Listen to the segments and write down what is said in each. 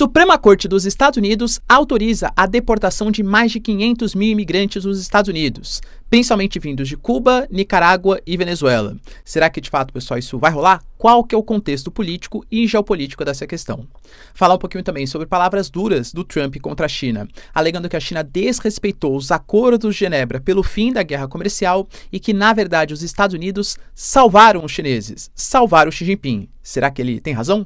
Suprema Corte dos Estados Unidos autoriza a deportação de mais de 500 mil imigrantes dos Estados Unidos, principalmente vindos de Cuba, Nicarágua e Venezuela. Será que de fato, pessoal, isso vai rolar? Qual que é o contexto político e geopolítico dessa questão? Falar um pouquinho também sobre palavras duras do Trump contra a China, alegando que a China desrespeitou os acordos de Genebra pelo fim da guerra comercial e que, na verdade, os Estados Unidos salvaram os chineses, salvaram Xi Jinping. Será que ele tem razão?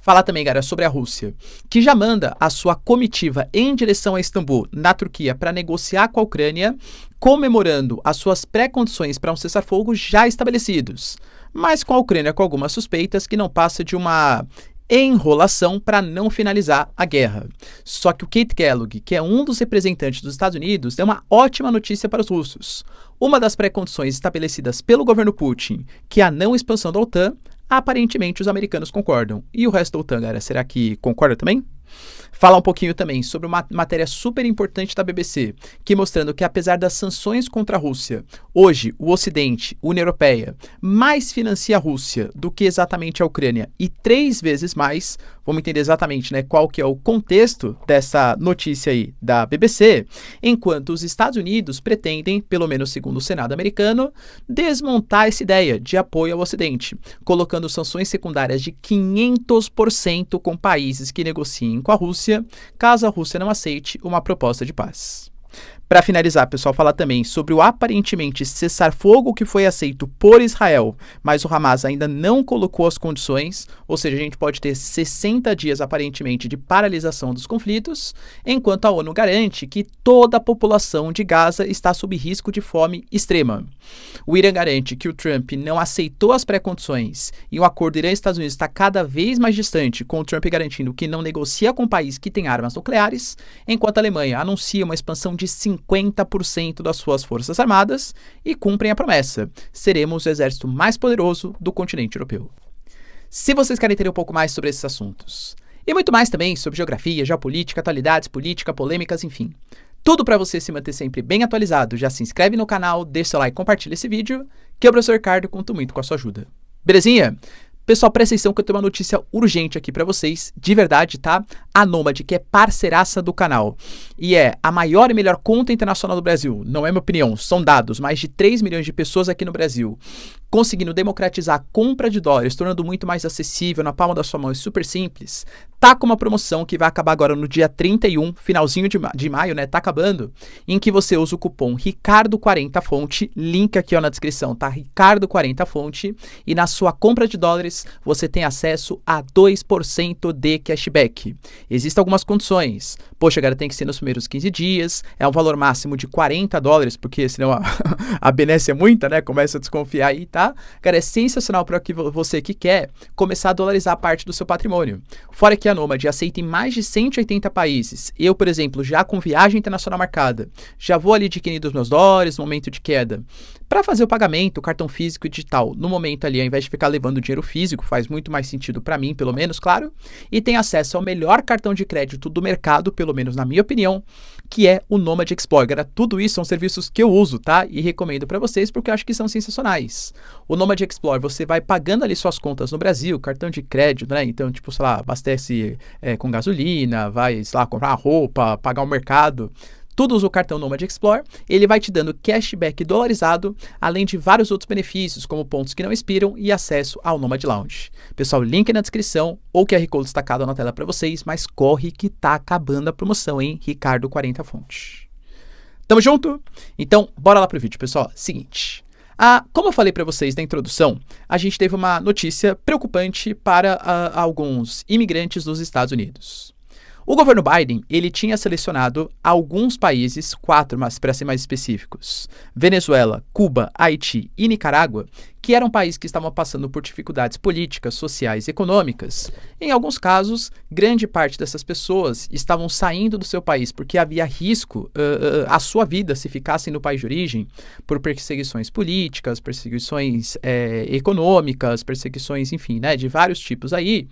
Falar também, galera, sobre a Rússia, que já manda a sua comitiva em direção a Istambul, na Turquia, para negociar com a Ucrânia, comemorando as suas pré-condições para um cessar-fogo já estabelecidos, mas com a Ucrânia com algumas suspeitas que não passa de uma enrolação para não finalizar a guerra. Só que o Kate Kellogg, que é um dos representantes dos Estados Unidos, deu uma ótima notícia para os russos. Uma das pré-condições estabelecidas pelo governo Putin, que é a não expansão da OTAN, aparentemente os americanos concordam. E o resto da OTAN, galera, será que concorda também? Falar um pouquinho também sobre uma matéria super importante da BBC, que mostrando que apesar das sanções contra a Rússia, hoje o Ocidente, a União Europeia, mais financia a Rússia do que exatamente a Ucrânia e 3 vezes mais. Vamos entender exatamente, né, qual que é o contexto dessa notícia aí da BBC, enquanto os Estados Unidos pretendem, pelo menos segundo o Senado americano, desmontar essa ideia de apoio ao Ocidente, colocando sanções secundárias de 500% com países que negociem com a Rússia, caso a Rússia não aceite uma proposta de paz. Para finalizar, pessoal, falar também sobre o aparentemente cessar-fogo que foi aceito por Israel, mas o Hamas ainda não colocou as condições, ou seja, a gente pode ter 60 dias aparentemente de paralisação dos conflitos, enquanto a ONU garante que toda a população de Gaza está sob risco de fome extrema. O Irã garante que o Trump não aceitou as pré-condições e o acordo Irã-Estados Unidos está cada vez mais distante, com o Trump garantindo que não negocia com um país que tem armas nucleares, enquanto a Alemanha anuncia uma expansão de 50% das suas forças armadas e cumprem a promessa: seremos o exército mais poderoso do continente europeu. Se vocês querem entender um pouco mais sobre esses assuntos, e muito mais também sobre geografia, geopolítica, atualidades, política, polêmicas, enfim, tudo para você se manter sempre bem atualizado, já se inscreve no canal, deixa seu like e compartilha esse vídeo, que o professor Ricardo conta muito com a sua ajuda. Belezinha? Pessoal, presta atenção que eu tenho uma notícia urgente aqui pra vocês, de verdade, tá? A Nômade, que é parceiraça do canal e é a maior e melhor conta internacional do Brasil, não é minha opinião, são dados, mais de 3 milhões de pessoas aqui no Brasil, conseguindo democratizar a compra de dólares, tornando muito mais acessível, na palma da sua mão e super simples, tá com uma promoção que vai acabar agora no dia 31, finalzinho de maio, né? Tá acabando, em que você usa o cupom Ricardo40Fonte, link aqui ó, na descrição, tá? Ricardo40Fonte, e na sua compra de dólares você tem acesso a 2% de cashback. Existem algumas condições. Poxa, galera, tem que ser nos primeiros 15 dias, é um valor máximo de $40, porque senão a benesse é muita, né? Começa a desconfiar aí, tá? Cara, é sensacional para que você que quer começar a dolarizar parte do seu patrimônio. Fora que a Nômade aceita em mais de 180 países. Eu, por exemplo, já com viagem internacional marcada, já vou ali adquirindo os meus dólares no momento de queda. Para fazer o pagamento, cartão físico e digital, no momento ali, ao invés de ficar levando dinheiro físico, faz muito mais sentido para mim, pelo menos, claro. E tem acesso ao melhor cartão de crédito do mercado, pelo menos na minha opinião, que é o Nômade Explorer. Tudo isso são serviços que eu uso, tá? E recomendo para vocês porque eu acho que são sensacionais. O Nômade Explorer, você vai pagando ali suas contas no Brasil, cartão de crédito, né? Então, tipo, sei lá, abastece com gasolina, vai, sei lá, comprar roupa, pagar o mercado. Tudo usa o cartão Nômade Explorer, ele vai te dando cashback dolarizado, além de vários outros benefícios, como pontos que não expiram e acesso ao Nômade Lounge. Pessoal, link na descrição ou QR Code destacado na tela para vocês, mas corre que tá acabando a promoção, hein? Ricardo40Fonte. Tamo junto? Então, bora lá pro vídeo, pessoal. Seguinte, como eu falei para vocês na introdução, a gente teve uma notícia preocupante para alguns imigrantes dos Estados Unidos. O governo Biden, ele tinha selecionado alguns países, 4, mas para ser mais específicos, Venezuela, Cuba, Haiti e Nicarágua, que eram países que estavam passando por dificuldades políticas, sociais e econômicas. Em alguns casos, grande parte dessas pessoas estavam saindo do seu país porque havia risco à sua vida se ficassem no país de origem por perseguições políticas, perseguições econômicas, perseguições, enfim, né, de vários tipos aí.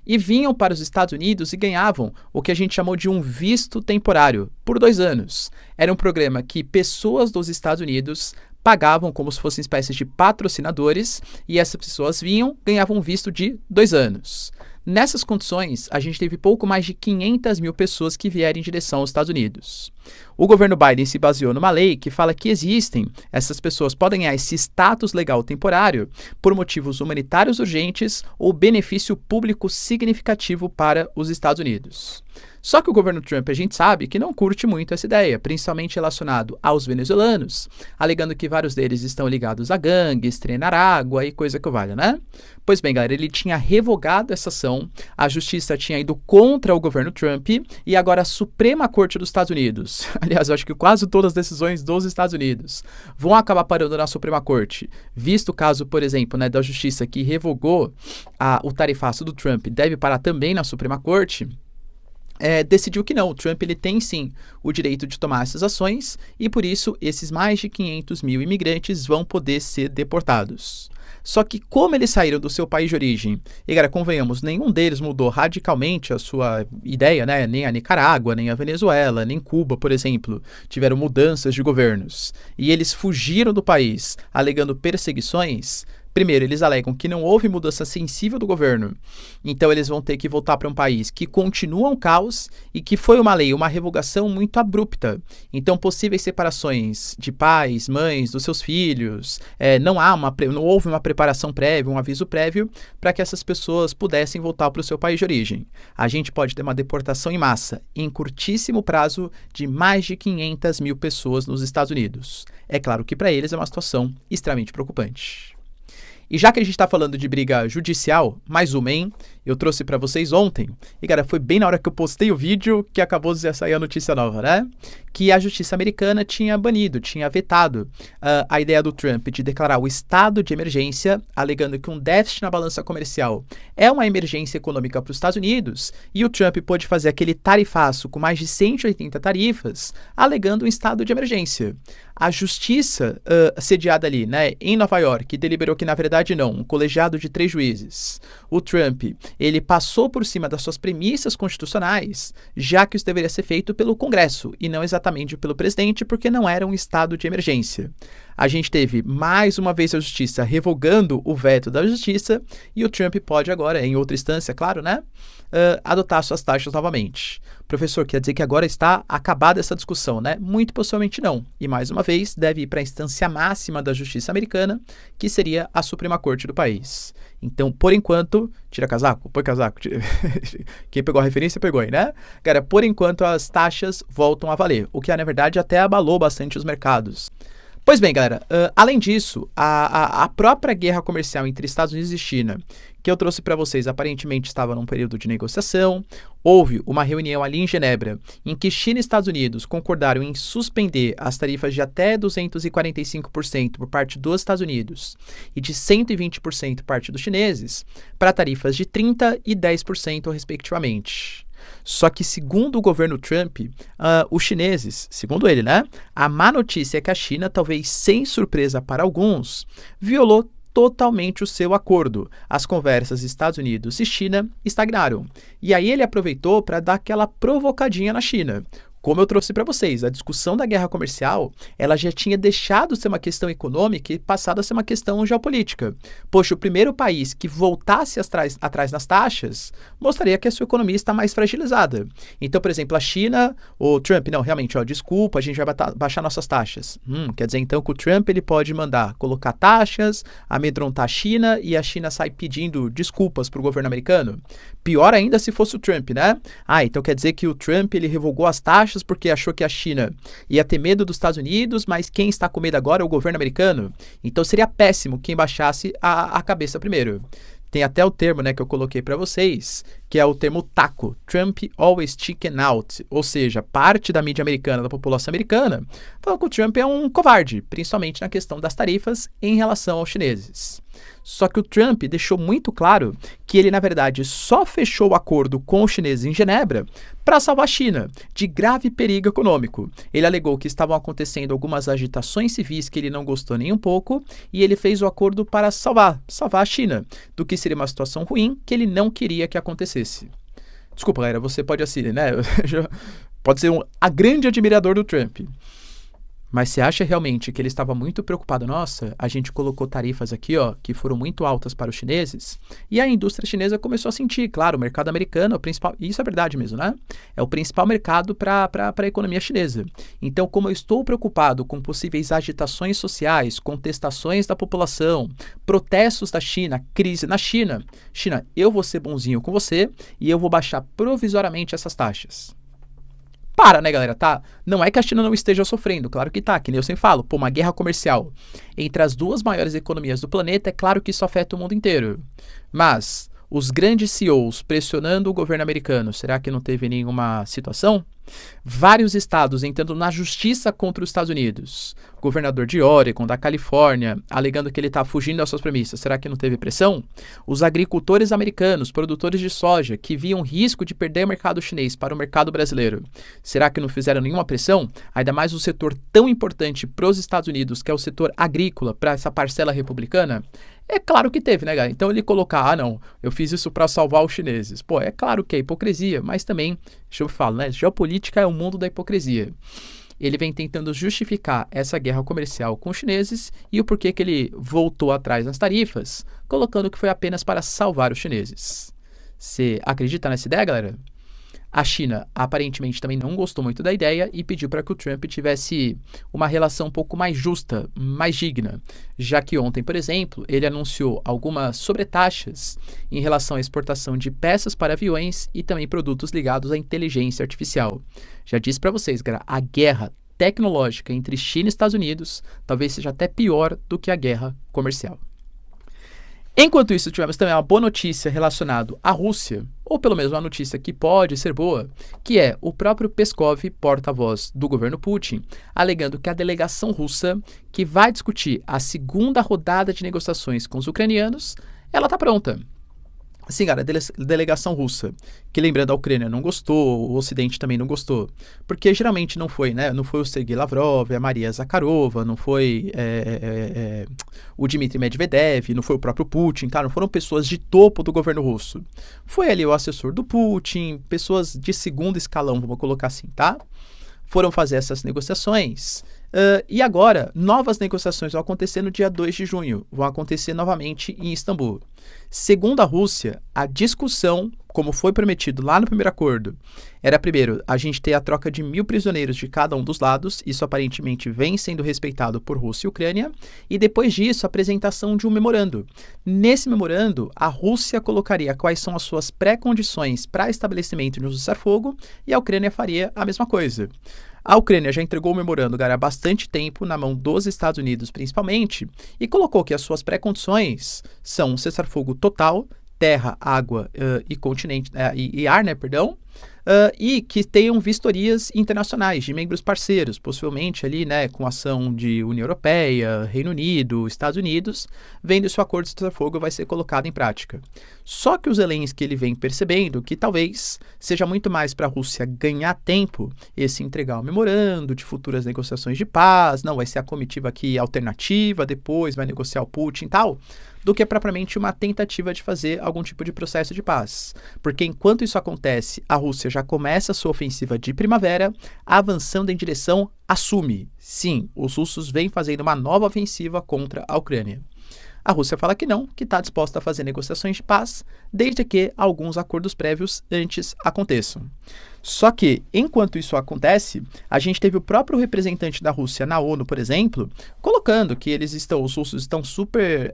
E vinham para os Estados Unidos e ganhavam o que a gente chamou de um visto temporário por 2 anos. Era um programa que pessoas dos Estados Unidos pagavam como se fossem espécies de patrocinadores e essas pessoas vinham, ganhavam um visto de 2 anos. Nessas condições, a gente teve pouco mais de 500 mil pessoas que vieram em direção aos Estados Unidos. O governo Biden se baseou numa lei que fala que essas pessoas podem ganhar esse status legal temporário por motivos humanitários urgentes ou benefício público significativo para os Estados Unidos. Só que o governo Trump, a gente sabe que não curte muito essa ideia, principalmente relacionado aos venezuelanos, alegando que vários deles estão ligados a gangues, treinar água e coisa que valha, né? Pois bem, galera, ele tinha revogado essa ação, a justiça tinha ido contra o governo Trump e agora a Suprema Corte dos Estados Unidos, aliás, eu acho que quase todas as decisões dos Estados Unidos vão acabar parando na Suprema Corte, visto o caso, por exemplo, né, da justiça que revogou o tarifaço do Trump, deve parar também na Suprema Corte. Decidiu que não, o Trump ele tem sim o direito de tomar essas ações e por isso esses mais de 500 mil imigrantes vão poder ser deportados. Só que como eles saíram do seu país de origem, e galera, convenhamos, nenhum deles mudou radicalmente a sua ideia, né? Nem a Nicarágua, nem a Venezuela, nem Cuba, por exemplo, tiveram mudanças de governos. E eles fugiram do país, alegando perseguições. Primeiro, eles alegam que não houve mudança sensível do governo, então eles vão ter que voltar para um país que continua um caos e que foi uma lei, uma revogação muito abrupta. Então, possíveis separações de pais, mães, dos seus filhos, não houve uma preparação prévia, um aviso prévio para que essas pessoas pudessem voltar para o seu país de origem. A gente pode ter uma deportação em massa em curtíssimo prazo de mais de 500 mil pessoas nos Estados Unidos. É claro que para eles é uma situação extremamente preocupante. E já que a gente está falando de briga judicial, mais uma, hein? Eu trouxe para vocês ontem, e cara, foi bem na hora que eu postei o vídeo que acabou de sair a notícia nova, né? Que a justiça americana tinha vetado a ideia do Trump de declarar o estado de emergência, alegando que um déficit na balança comercial é uma emergência econômica para os Estados Unidos, e o Trump pôde fazer aquele tarifaço com mais de 180 tarifas, alegando um estado de emergência. A justiça sediada ali, né, em Nova York, deliberou que, na verdade, não, um colegiado de 3 juízes. O Trump, ele passou por cima das suas premissas constitucionais, já que isso deveria ser feito pelo Congresso e não exatamente pelo presidente, porque não era um estado de emergência. A gente teve mais uma vez a justiça revogando o veto da justiça e o Trump pode agora, em outra instância, claro, né, adotar suas taxas novamente. Professor, quer dizer que agora está acabada essa discussão, né? Muito possivelmente não. E mais uma vez, deve ir para a instância máxima da justiça americana, que seria a Suprema Corte do país. Então, por enquanto, tira casaco, põe casaco. Quem pegou a referência pegou aí, né? Cara, por enquanto as taxas voltam a valer, o que na verdade até abalou bastante os mercados. Pois bem, galera, além disso, a própria guerra comercial entre Estados Unidos e China, que eu trouxe para vocês, aparentemente estava num período de negociação. Houve uma reunião ali em Genebra, em que China e Estados Unidos concordaram em suspender as tarifas de até 245% por parte dos Estados Unidos e de 120% por parte dos chineses, para tarifas de 30% e 10%, respectivamente. Só que, segundo o governo Trump, os chineses, segundo ele, né, a má notícia é que a China, talvez sem surpresa para alguns, violou totalmente o seu acordo. As conversas Estados Unidos e China estagnaram. E aí ele aproveitou para dar aquela provocadinha na China. Como eu trouxe para vocês, a discussão da guerra comercial, ela já tinha deixado de ser uma questão econômica e passado a ser uma questão geopolítica. Poxa, o primeiro país que voltasse atrás nas taxas mostraria que a sua economia está mais fragilizada. Então, por exemplo, a China, o Trump, não, realmente, desculpa, a gente vai baixar nossas taxas. Quer dizer, então, que o Trump ele pode mandar colocar taxas, amedrontar a China e a China sai pedindo desculpas para o governo americano? Pior ainda se fosse o Trump, né? Então quer dizer que o Trump ele revogou as taxas porque achou que a China ia ter medo dos Estados Unidos, mas quem está com medo agora é o governo americano. Então seria péssimo quem baixasse a cabeça primeiro. Tem até o termo, né, que eu coloquei para vocês, que é o termo TACO, Trump Always Chicken Out, ou seja, parte da mídia americana, da população americana, falando que o Trump é um covarde, principalmente na questão das tarifas em relação aos chineses. Só que o Trump deixou muito claro que ele, na verdade, só fechou o acordo com os chineses em Genebra para salvar a China de grave perigo econômico. Ele alegou que estavam acontecendo algumas agitações civis que ele não gostou nem um pouco e ele fez o acordo para salvar a China do que seria uma situação ruim que ele não queria que acontecesse. Desculpa, galera, você pode assim, né? Pode ser a grande admirador do Trump. Mas você acha realmente que ele estava muito preocupado? Nossa, a gente colocou tarifas aqui, ó, que foram muito altas para os chineses, e a indústria chinesa começou a sentir, claro, o mercado americano é o principal, e isso é verdade mesmo, né? É o principal mercado para a economia chinesa. Então, como eu estou preocupado com possíveis agitações sociais, contestações da população, protestos da China, crise na China, China, eu vou ser bonzinho com você e eu vou baixar provisoriamente essas taxas. Para, né, galera, tá? Não é que a China não esteja sofrendo, claro que tá, que nem eu sempre falo, pô, uma guerra comercial entre as duas maiores economias do planeta, é claro que isso afeta o mundo inteiro. Mas os grandes CEOs pressionando o governo americano, será que não teve nenhuma situação? Vários estados entrando na justiça contra os Estados Unidos. Governador de Oregon, da Califórnia, alegando que ele está fugindo das suas premissas. Será que não teve pressão? Os agricultores americanos, produtores de soja, que viam risco de perder o mercado chinês para o mercado brasileiro. Será que não fizeram nenhuma pressão? Ainda mais o setor tão importante para os Estados Unidos, que é o setor agrícola, para essa parcela republicana? É claro que teve, né, galera? Então ele colocar, não, eu fiz isso para salvar os chineses. Pô, é claro que é hipocrisia, mas também, deixa eu falar, né, geopolítica é o mundo da hipocrisia. Ele vem tentando justificar essa guerra comercial com os chineses e o porquê que ele voltou atrás nas tarifas, colocando que foi apenas para salvar os chineses. Você acredita nessa ideia, galera? A China aparentemente também não gostou muito da ideia e pediu para que o Trump tivesse uma relação um pouco mais justa, mais digna, já que ontem, por exemplo, ele anunciou algumas sobretaxas em relação à exportação de peças para aviões e também produtos ligados à inteligência artificial. Já disse para vocês, galera, a guerra tecnológica entre China e Estados Unidos talvez seja até pior do que a guerra comercial. Enquanto isso, tivemos também uma boa notícia relacionada à Rússia, ou pelo menos uma notícia que pode ser boa, que é o próprio Peskov, porta-voz do governo Putin, alegando que a delegação russa, que vai discutir a segunda rodada de negociações com os ucranianos, ela está pronta. Assim, cara, a delegação russa, que lembrando, a Ucrânia não gostou, o Ocidente também não gostou, porque geralmente não foi, né? Não foi o Sergei Lavrov, a Maria Zakharova, não foi o Dmitry Medvedev, não foi o próprio Putin, cara, não foram pessoas de topo do governo russo. Foi ali o assessor do Putin, pessoas de segundo escalão, vamos colocar assim, tá? Foram fazer essas negociações. E agora, novas negociações vão acontecer no dia 2 de junho, vão acontecer novamente em Istambul. Segundo a Rússia, a discussão, como foi prometido lá no primeiro acordo, era primeiro a gente ter a troca de 1.000 prisioneiros de cada um dos lados, isso aparentemente vem sendo respeitado por Rússia e Ucrânia, e depois disso a apresentação de um memorando. Nesse memorando, a Rússia colocaria quais são as suas pré-condições para estabelecimento de um cessar-fogo e a Ucrânia faria a mesma coisa. A Ucrânia já entregou o memorando há bastante tempo na mão dos Estados Unidos, principalmente, e colocou que as suas pré-condições são um cessar-fogo total, terra, água e continente e ar, né, perdão, e que tenham vistorias internacionais de membros parceiros, possivelmente ali, né, com ação de União Europeia, Reino Unido, Estados Unidos, vendo se o acordo de cessar-fogo vai ser colocado em prática. Só que o Zelensky ele vem percebendo que talvez seja muito mais para a Rússia ganhar tempo esse entregar o memorando de futuras negociações de paz, não vai ser a comitiva aqui alternativa, depois vai negociar o Putin e tal, do que propriamente uma tentativa de fazer algum tipo de processo de paz. Porque enquanto isso acontece, a Rússia já começa a sua ofensiva de primavera, avançando em direção a Sumi. Sim, os russos vêm fazendo uma nova ofensiva contra a Ucrânia. A Rússia fala que não, que está disposta a fazer negociações de paz, desde que alguns acordos prévios antes aconteçam. Só que, enquanto isso acontece, a gente teve o próprio representante da Rússia na ONU, por exemplo, colocando que os russos estão super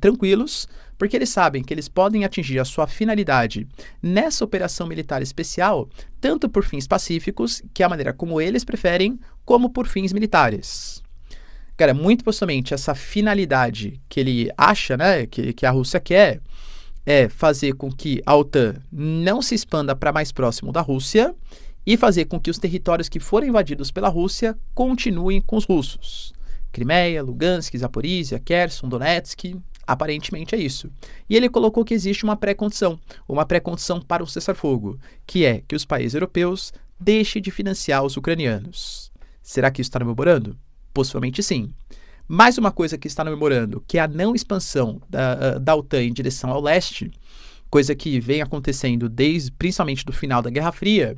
tranquilos, porque eles sabem que eles podem atingir a sua finalidade nessa operação militar especial, tanto por fins pacíficos, que é a maneira como eles preferem, como por fins militares. Cara, muito possivelmente essa finalidade que ele acha, né, que a Rússia quer, é fazer com que a OTAN não se expanda para mais próximo da Rússia e fazer com que os territórios que forem invadidos pela Rússia continuem com os russos. Crimeia, Lugansk, Zaporizhia, Kherson, Donetsk, aparentemente é isso. E ele colocou que existe uma pré-condição para o cessar-fogo, que é que os países europeus deixem de financiar os ucranianos. Será que isso está no memorando? Possivelmente sim. Mais uma coisa que está no memorando, que é a não expansão da OTAN em direção ao leste, coisa que vem acontecendo principalmente do final da Guerra Fria,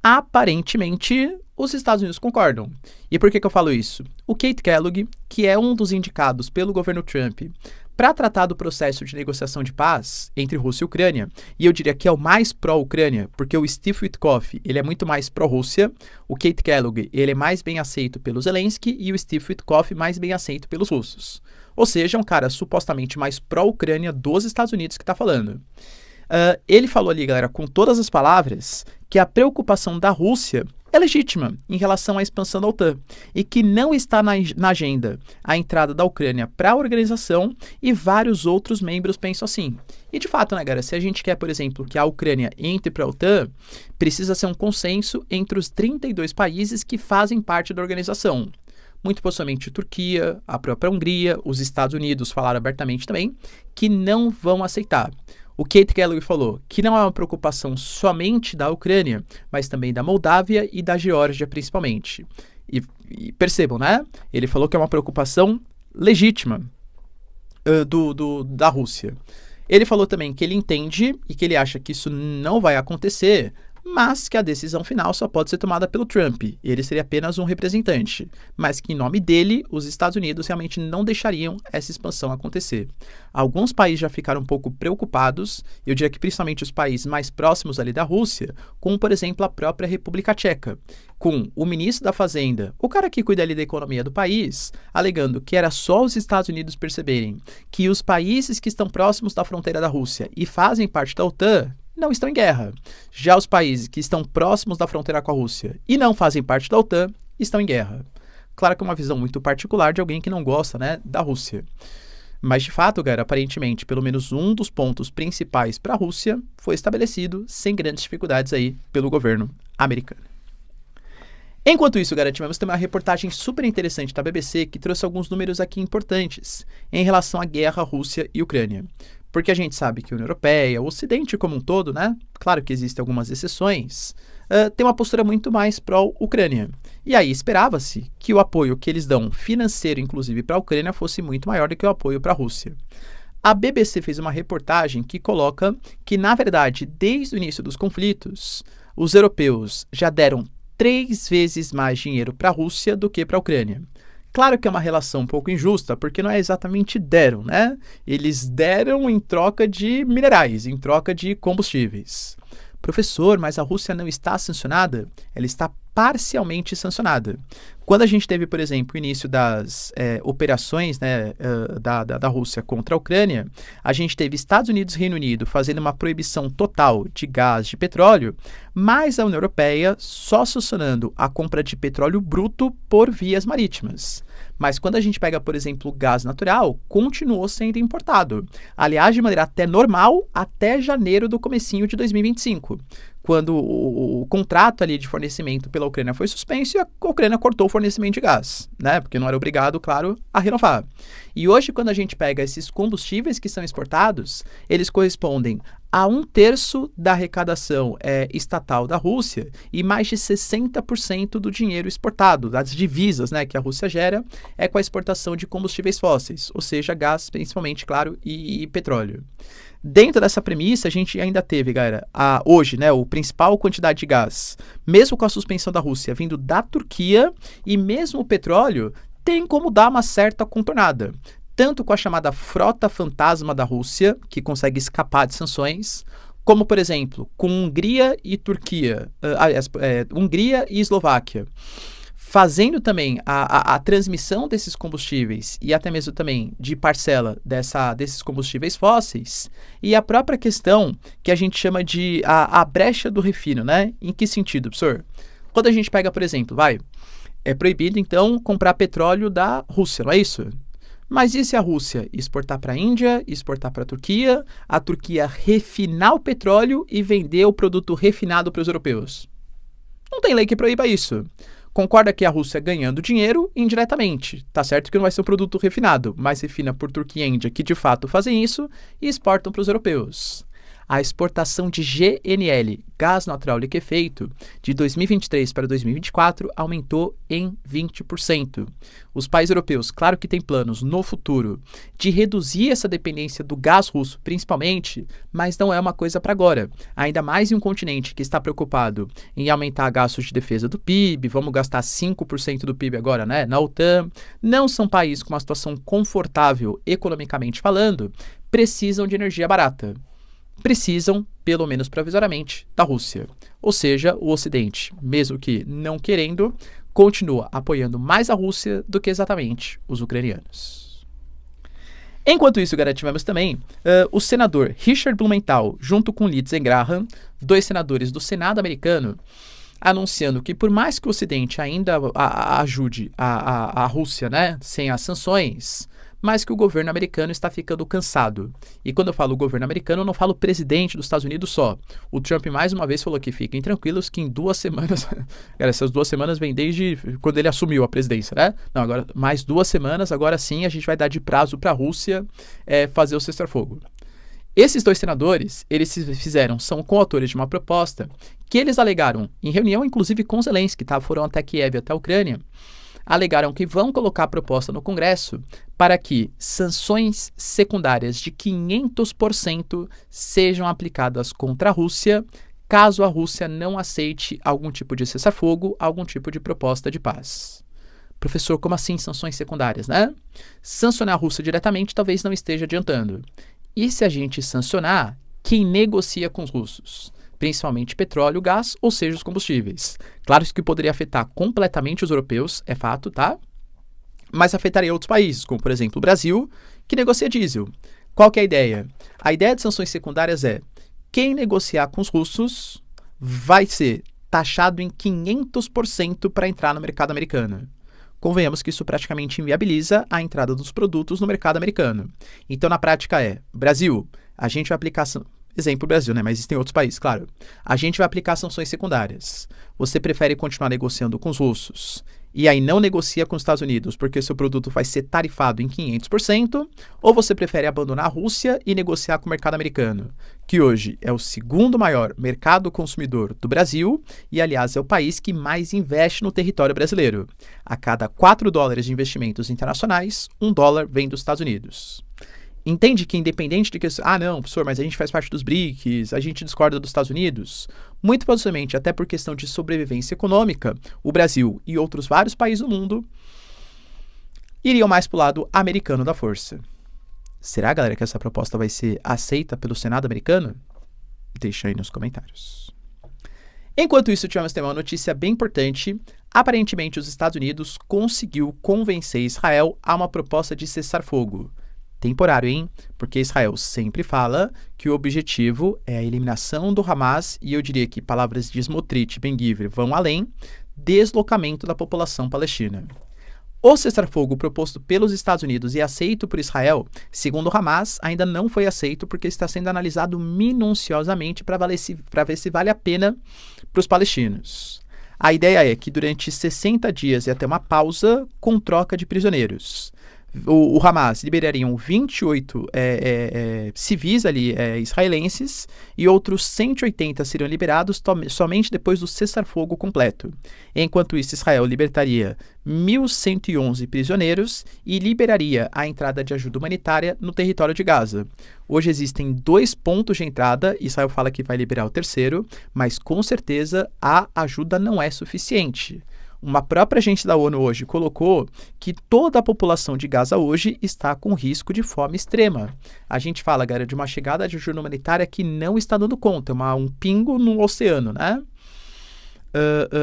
Aparentemente, os Estados Unidos concordam. E por que eu falo isso? O Keith Kellogg, que é um dos indicados pelo governo Trump para tratar do processo de negociação de paz entre Rússia e Ucrânia, e eu diria que é o mais pró-Ucrânia, porque o Steve Witkoff, ele é muito mais pró-Rússia, o Keith Kellogg, ele é mais bem aceito pelo Zelensky e o Steve Witkoff mais bem aceito pelos russos. Ou seja, é um cara supostamente mais pró-Ucrânia dos Estados Unidos que está falando. Ele falou ali, galera, com todas as palavras, que a preocupação da Rússia é legítima em relação à expansão da OTAN e que não está na agenda a entrada da Ucrânia para a organização e vários outros membros pensam assim. E de fato, né, galera, se a gente quer, por exemplo, que a Ucrânia entre para a OTAN, precisa ser um consenso entre os 32 países que fazem parte da organização. Muito possivelmente a Turquia, a própria Hungria, os Estados Unidos falaram abertamente também que não vão aceitar. O Keith Kellogg falou que não é uma preocupação somente da Ucrânia, mas também da Moldávia e da Geórgia, principalmente. E percebam, né? Ele falou que é uma preocupação legítima da Rússia. Ele falou também que ele entende e que ele acha que isso não vai acontecer, mas que a decisão final só pode ser tomada pelo Trump. Ele seria apenas um representante, mas que em nome dele, os Estados Unidos realmente não deixariam essa expansão acontecer. Alguns países já ficaram um pouco preocupados, eu diria que principalmente os países mais próximos ali da Rússia, como por exemplo a própria República Tcheca, com o ministro da Fazenda, o cara que cuida ali da economia do país, alegando que era só os Estados Unidos perceberem que os países que estão próximos da fronteira da Rússia e fazem parte da OTAN não estão em guerra. Já os países que estão próximos da fronteira com a Rússia e não fazem parte da OTAN estão em guerra. Claro que é uma visão muito particular de alguém que não gosta, né, da Rússia. Mas, de fato, galera, aparentemente, pelo menos um dos pontos principais para a Rússia foi estabelecido sem grandes dificuldades aí pelo governo americano. Enquanto isso, galera, tivemos também uma reportagem super interessante da BBC que trouxe alguns números aqui importantes em relação à guerra Rússia e Ucrânia. Porque a gente sabe que a União Europeia, o Ocidente como um todo, né? Claro que existem algumas exceções, tem uma postura muito mais pró-Ucrânia. E aí esperava-se que o apoio que eles dão, financeiro inclusive para a Ucrânia, fosse muito maior do que o apoio para a Rússia. A BBC fez uma reportagem que coloca que, na verdade, desde o início dos conflitos, os europeus já deram 3 vezes mais dinheiro para a Rússia do que para a Ucrânia. Claro que é uma relação um pouco injusta, porque não é exatamente deram, né? Eles deram em troca de minerais, em troca de combustíveis. Professor, mas a Rússia não está sancionada? Ela está parcialmente sancionada. Quando a gente teve, por exemplo, o início das operações, né, da Rússia contra a Ucrânia, a gente teve Estados Unidos e Reino Unido fazendo uma proibição total de gás de petróleo, mas a União Europeia só sancionando a compra de petróleo bruto por vias marítimas. Mas quando a gente pega, por exemplo, o gás natural, continuou sendo importado. Aliás, de maneira até normal, até janeiro do comecinho de 2025. Quando o contrato ali de fornecimento pela Ucrânia foi suspenso e a Ucrânia cortou o fornecimento de gás, né? Porque não era obrigado, claro, a renovar. E hoje, quando a gente pega esses combustíveis que são exportados, eles correspondem a 1/3 da arrecadação estatal da Rússia e mais de 60% do dinheiro exportado, das divisas, né, que a Rússia gera, é com a exportação de combustíveis fósseis, ou seja, gás, principalmente, claro, e petróleo. Dentro dessa premissa, a gente ainda teve, galera, hoje, né, a principal quantidade de gás, mesmo com a suspensão da Rússia, vindo da Turquia, e mesmo o petróleo tem como dar uma certa contornada, tanto com a chamada frota fantasma da Rússia, que consegue escapar de sanções, como, por exemplo, com Hungria e Turquia, Hungria e Eslováquia, fazendo também a transmissão desses combustíveis e até mesmo também de parcela desses combustíveis fósseis, e a própria questão que a gente chama de a brecha do refino, né? Em que sentido, professor? Quando a gente pega, por exemplo, é proibido, então, comprar petróleo da Rússia, não é isso? Mas e se a Rússia exportar para a Índia, exportar para a Turquia refinar o petróleo e vender o produto refinado para os europeus? Não tem lei que proíba isso. Concorda que a Rússia ganhando dinheiro indiretamente. Tá certo que não vai ser um produto refinado, mas refina por Turquia e Índia, que de fato fazem isso e exportam para os europeus. a exportação de GNL, gás natural liquefeito, de 2023 para 2024 aumentou em 20%. Os países europeus, claro que têm planos no futuro de reduzir essa dependência do gás russo, principalmente, mas não é uma coisa para agora. Ainda mais em um continente que está preocupado em aumentar gastos de defesa do PIB, vamos gastar 5% do PIB agora, né, na OTAN. Não são países com uma situação confortável economicamente falando, precisam de energia barata. Precisam, pelo menos provisoriamente, da Rússia. Ou seja, o Ocidente, mesmo que não querendo, continua apoiando mais a Rússia do que exatamente os ucranianos. Enquanto isso, tivemos também o senador Richard Blumenthal, junto com Lindsey Graham, 2 senadores do Senado americano, anunciando que por mais que o Ocidente ainda ajude a Rússia, né, sem as sanções, mas que o governo americano está ficando cansado. E quando eu falo governo americano, eu não falo presidente dos Estados Unidos só. O Trump mais uma vez falou que fiquem tranquilos que em 2 semanas, cara, essas 2 semanas vêm desde quando ele assumiu a presidência, né? Não, agora mais 2 semanas, agora sim a gente vai dar de prazo para a Rússia fazer o cessar-fogo. Esses 2 senadores, são coautores de uma proposta que eles alegaram, em reunião inclusive com Zelensky, foram até Kiev, até a Ucrânia, alegaram que vão colocar a proposta no Congresso para que sanções secundárias de 500% sejam aplicadas contra a Rússia, caso a Rússia não aceite algum tipo de cessar-fogo, algum tipo de proposta de paz. Professor, como assim sanções secundárias, né? Sancionar a Rússia diretamente talvez não esteja adiantando. E se a gente sancionar, quem negocia com os russos? Principalmente petróleo, gás, ou seja, os combustíveis. Claro que poderia afetar completamente os europeus, é fato, tá? Mas afetaria outros países, como por exemplo o Brasil, que negocia diesel. Qual que é a ideia? A ideia de sanções secundárias é quem negociar com os russos vai ser taxado em 500% para entrar no mercado americano. Convenhamos que isso praticamente inviabiliza a entrada dos produtos no mercado americano. Então, na prática Brasil, a gente vai aplicar... Exemplo Brasil, né? Mas existem outros países, claro. A gente vai aplicar sanções secundárias. Você prefere continuar negociando com os russos e aí não negocia com os Estados Unidos porque seu produto vai ser tarifado em 500%, ou você prefere abandonar a Rússia e negociar com o mercado americano, que hoje é o 2º maior mercado consumidor do Brasil e, aliás, é o país que mais investe no território brasileiro. A cada $4 de investimentos internacionais, $1 vem dos Estados Unidos. Entende que independente de que... não, professor, mas a gente faz parte dos BRICS, a gente discorda dos Estados Unidos. Muito possivelmente, até por questão de sobrevivência econômica, o Brasil e outros vários países do mundo iriam mais para o lado americano da força. Será, galera, que essa proposta vai ser aceita pelo Senado americano? Deixa aí nos comentários. Enquanto isso, tivemos uma notícia bem importante. Aparentemente, os Estados Unidos conseguiu convencer Israel a uma proposta de cessar-fogo. Temporário, hein? Porque Israel sempre fala que o objetivo é a eliminação do Hamas e eu diria que palavras de Smotrich e Ben-Gvir vão além, deslocamento da população palestina. O cessar-fogo proposto pelos Estados Unidos e aceito por Israel, segundo o Hamas, ainda não foi aceito porque está sendo analisado minuciosamente para ver se vale a pena para os palestinos. A ideia é que durante 60 dias ia ter uma pausa com troca de prisioneiros. O Hamas liberariam 28 civis ali, israelenses, e outros 180 seriam liberados somente depois do cessar-fogo completo. Enquanto isso, Israel libertaria 1.111 prisioneiros e liberaria a entrada de ajuda humanitária no território de Gaza. Hoje existem 2 pontos de entrada, Israel fala que vai liberar o 3º, mas com certeza a ajuda não é suficiente. Uma própria agência da ONU hoje colocou que toda a população de Gaza hoje está com risco de fome extrema. A gente fala, galera, de uma chegada de ajuda humanitária que não está dando conta, um pingo no oceano, né?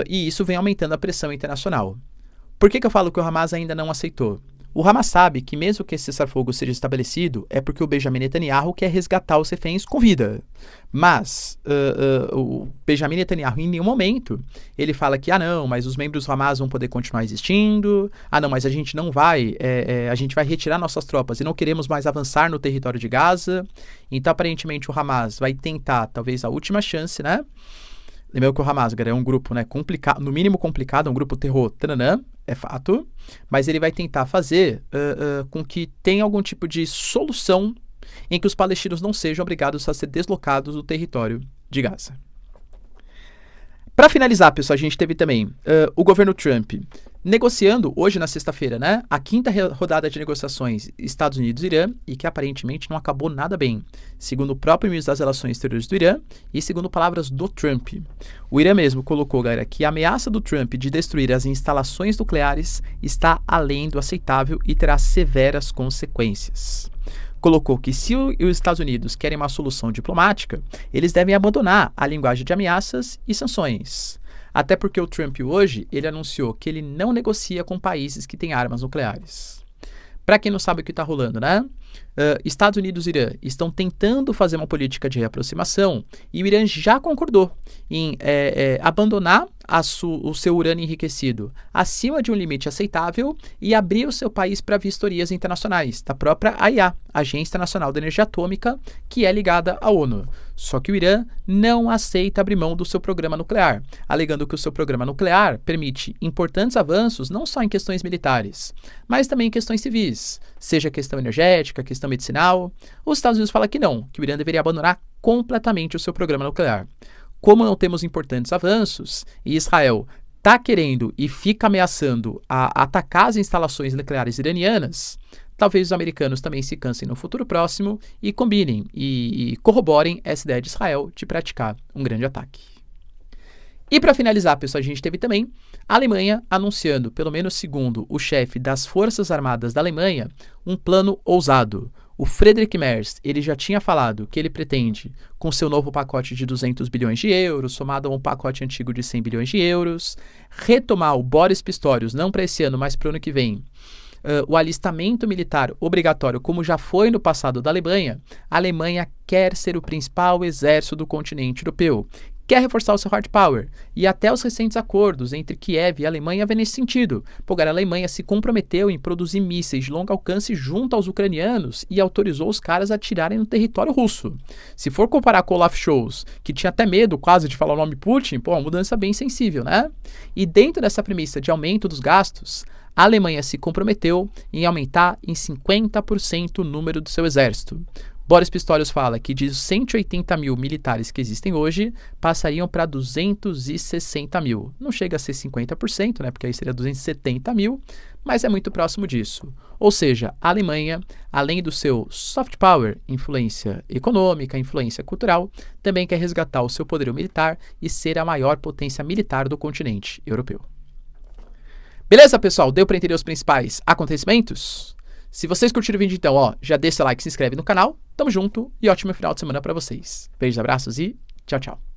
E isso vem aumentando a pressão internacional. Por que eu falo que o Hamas ainda não aceitou? O Hamas sabe que mesmo que esse cessar-fogo seja estabelecido, é porque o Benjamin Netanyahu quer resgatar os reféns com vida. Mas o Benjamin Netanyahu, em nenhum momento, ele fala que, não, mas os membros do Hamas vão poder continuar existindo, não, mas a gente não vai, a gente vai retirar nossas tropas e não queremos mais avançar no território de Gaza. Então, aparentemente, o Hamas vai tentar, talvez, a última chance, né? Lembrando que o Hamas, galera, é um grupo, né, complicado, no mínimo complicado, é um grupo terror, é fato, mas ele vai tentar fazer com que tenha algum tipo de solução em que os palestinos não sejam obrigados a ser deslocados do território de Gaza. Para finalizar, pessoal, a gente teve também o governo Trump negociando, hoje na sexta-feira, né, a quinta rodada de negociações Estados Unidos e Irã, e que aparentemente não acabou nada bem, segundo o próprio ministro das Relações Exteriores do Irã e segundo palavras do Trump. O Irã mesmo colocou, galera, que a ameaça do Trump de destruir as instalações nucleares está além do aceitável e terá severas consequências. Colocou que se os Estados Unidos querem uma solução diplomática, eles devem abandonar a linguagem de ameaças e sanções. Até porque o Trump hoje, ele anunciou que ele não negocia com países que têm armas nucleares. Para quem não sabe o que está rolando, né? Estados Unidos e Irã estão tentando fazer uma política de reaproximação e o Irã já concordou em abandonar o seu urânio enriquecido acima de um limite aceitável e abrir o seu país para vistorias internacionais da própria AIA, Agência Internacional de Energia Atômica, que é ligada à ONU. Só que o Irã não aceita abrir mão do seu programa nuclear, alegando que o seu programa nuclear permite importantes avanços não só em questões militares, mas também em questões civis, seja questão energética, questão medicinal. Os Estados Unidos falam que não, que o Irã deveria abandonar completamente o seu programa nuclear. Como não temos importantes avanços e Israel está querendo e fica ameaçando a atacar as instalações nucleares iranianas, talvez os americanos também se cansem no futuro próximo e combinem e corroborem essa ideia de Israel de praticar um grande ataque. E para finalizar, pessoal, a gente teve também a Alemanha anunciando, pelo menos segundo o chefe das Forças Armadas da Alemanha, um plano ousado. O Friedrich Merz, ele já tinha falado que ele pretende, com seu novo pacote de 200 bilhões de euros, somado a um pacote antigo de 100 bilhões de euros, retomar o Boris Pistorius, não para esse ano, mas para o ano que vem, o alistamento militar obrigatório, como já foi no passado da Alemanha. A Alemanha quer ser o principal exército do continente europeu, quer reforçar o seu hard power, e até os recentes acordos entre Kiev e a Alemanha vêm nesse sentido, porque a Alemanha se comprometeu em produzir mísseis de longo alcance junto aos ucranianos e autorizou os caras a atirarem no território russo. Se for comparar com o Olaf Scholz, que tinha até medo quase de falar o nome Putin, pô, uma mudança bem sensível, né? E dentro dessa premissa de aumento dos gastos, a Alemanha se comprometeu em aumentar em 50% o número do seu exército. Boris Pistorius fala que de 180 mil militares que existem hoje, passariam para 260 mil. Não chega a ser 50%, né, porque aí seria 270 mil, mas é muito próximo disso. Ou seja, a Alemanha, além do seu soft power, influência econômica, influência cultural, também quer resgatar o seu poderio militar e ser a maior potência militar do continente europeu. Beleza, pessoal? Deu para entender os principais acontecimentos? Se vocês curtiram o vídeo, então, já deixa o like, se inscreve no canal. Tamo junto e ótimo final de semana para vocês. Beijos, abraços e tchau, tchau.